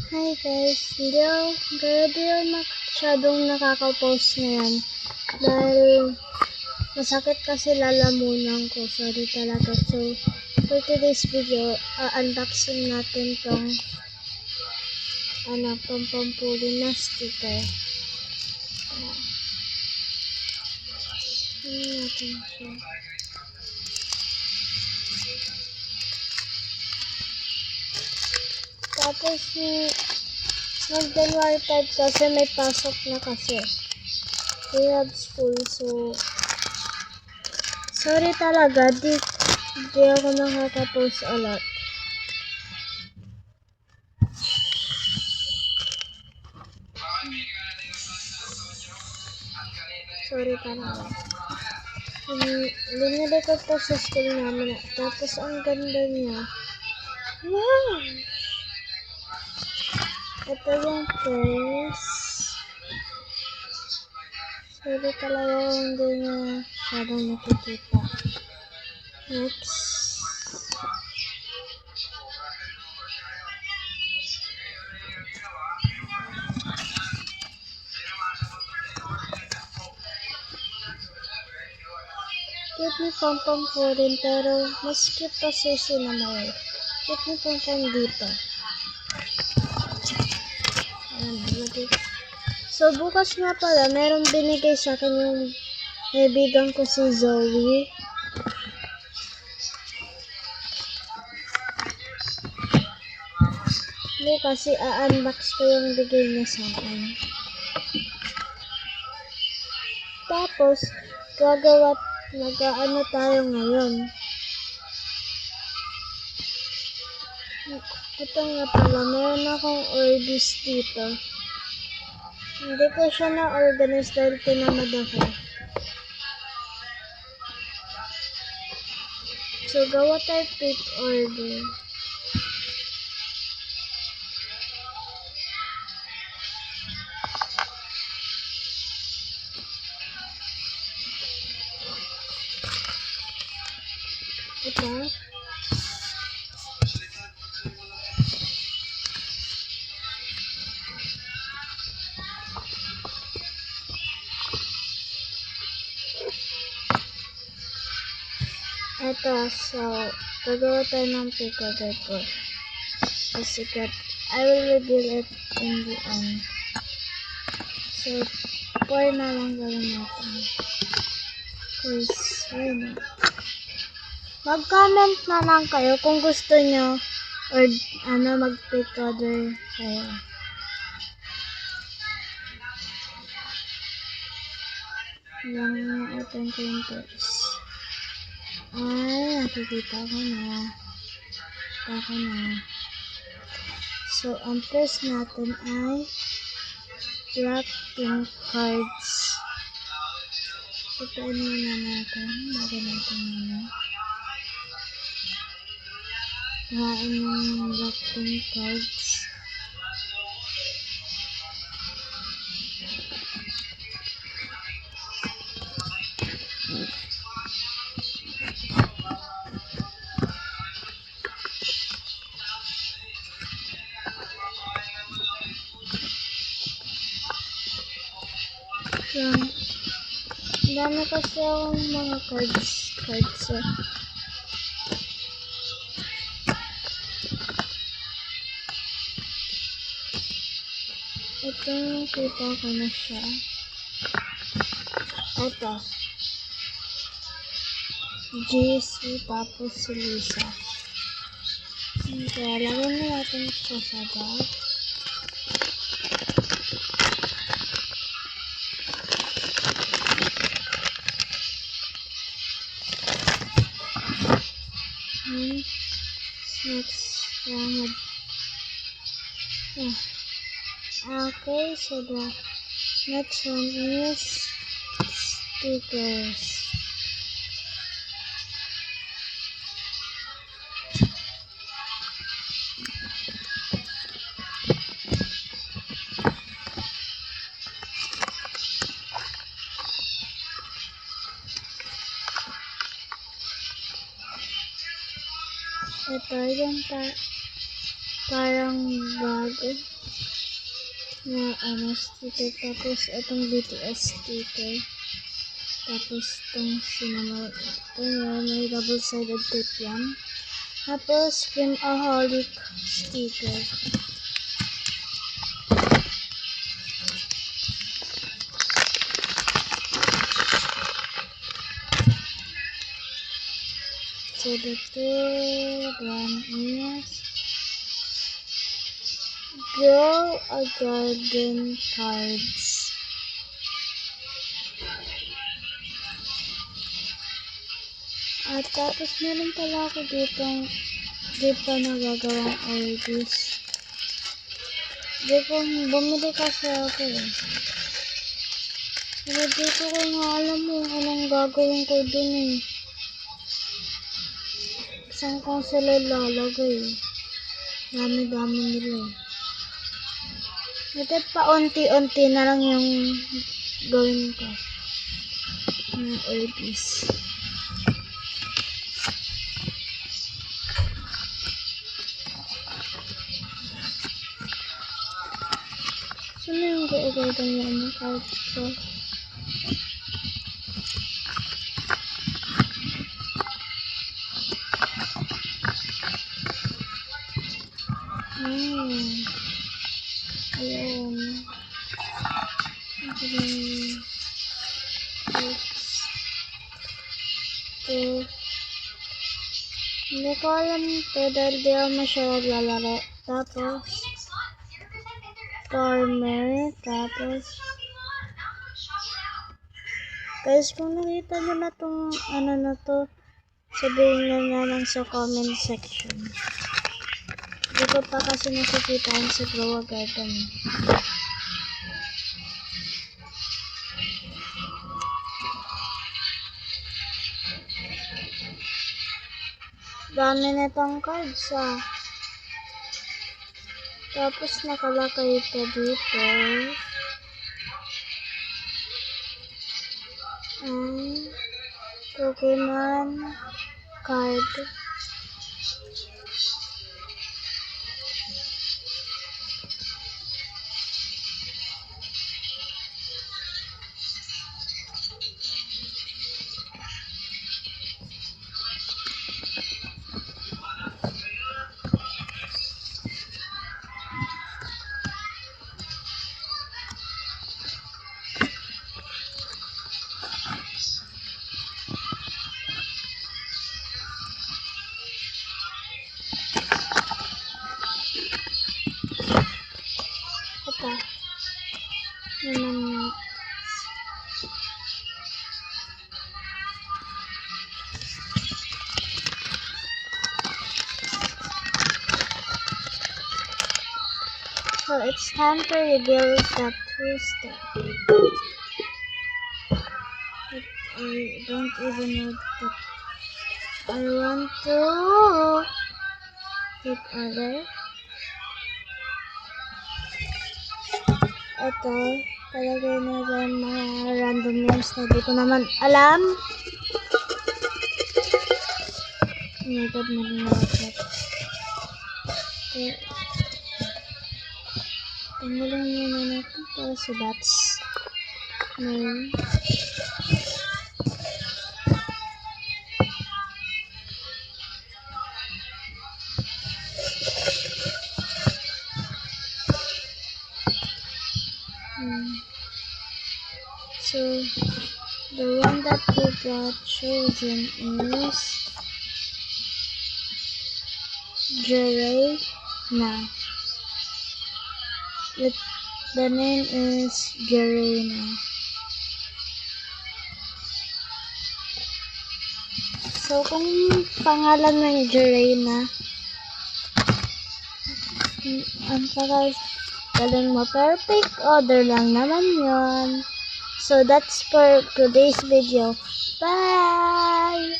Hi guys, grabe yung masyadong nakaka-post ngayon dahil masakit kasi lalamunan ko, sorry talaga. So, for today's video, unboxing natin tong pampuli na sticker. Natin siya. Tapos, mag-January 5 kasi may pasok na kasi. We have school, so sorry talaga, di ako nakaka-post a lot. Sorry talaga. Linili ko to sa school namin. Tapos ang ganda niya. Wow! Ito yung case. Sorry talaga hindi niya masyadong nakikita. Next. Cute ni Pompom po rin, pero mas cute pa susi na may. Cute ni Pompom dito. So, bukas nga pala, meron binigay sa akin yung kaibigan ko si Zoe. Bukas i-unbox ko yung bigay niya sa akin. Tapos, mag-ano tayo ngayon. Ito nga pala, meron akong Orbis dito. Hindi ko siya na-organize dahil tinamad ako. So, gawa tayo pick order. Ito. Ito, so, gagawa tayo ng pick order po. A secret. I will reveal it in the end. So, 4 na lang gawin natin. Please, yun. Mag-comment na lang kayo kung gusto nyo or mag-pick order kayo. Yung open ko yung text. Ay, nakikita ko na. So, ang first natin ay wrapping cards. Tutuin muna natin. Bago natin muna. Kuhain yung wrapping cards. Yan. Dami kasi akong mga cards. Ito, kita ko na siya. Ito. GC, tapos si Lisa. Kaya lagyan na natin siya sa bag. Next round. Okay, so the next one is stickers. Ito yung parang bago na sticker. Tapos itong BTS sticker. Tapos itong cinnamon. Ito may double-sided tape yan. Tapos Creamaholic sticker. So the third one is Grow a Garden cards. At tapos meron pala ako ditong di pa nagagawang IDs. Bumili kasi ako eh. Pero dito ko nga alam mo anong gagawin ko dun eh. Saan ko sila lalagay? Dami-dami nila eh. Ito paunti-unti na lang yung gawin ko. Ng IDs. Saan yung gagawin niya ng cards ko? Ayun. Hindi ko alam ito dahil di ako masyadong lalaro. Tapos farmer. Tapos guys, kung nakita nyo na itong ano na to, sabihin nyo na lang sa comment section. Hindi ko pa kasi nakikitaan sa Grow a Garden. Dami na itong cards ah. Tapos nakalakay pa dito ang Pokemon card. Ito. Naman. So it's time to reveal the twister. I don't even know that I want to hit other. Ito, talagay na dyan mga random names na di ko naman alam. Oh my god, malinawat. Tanggalin muna natin para sa bats. Name. So, the one that we got chosen is Garena. The name is Garena. So, kung pangalan ng Garena, ang galing mo, perfect order lang naman yon. So, that's for today's video. Bye!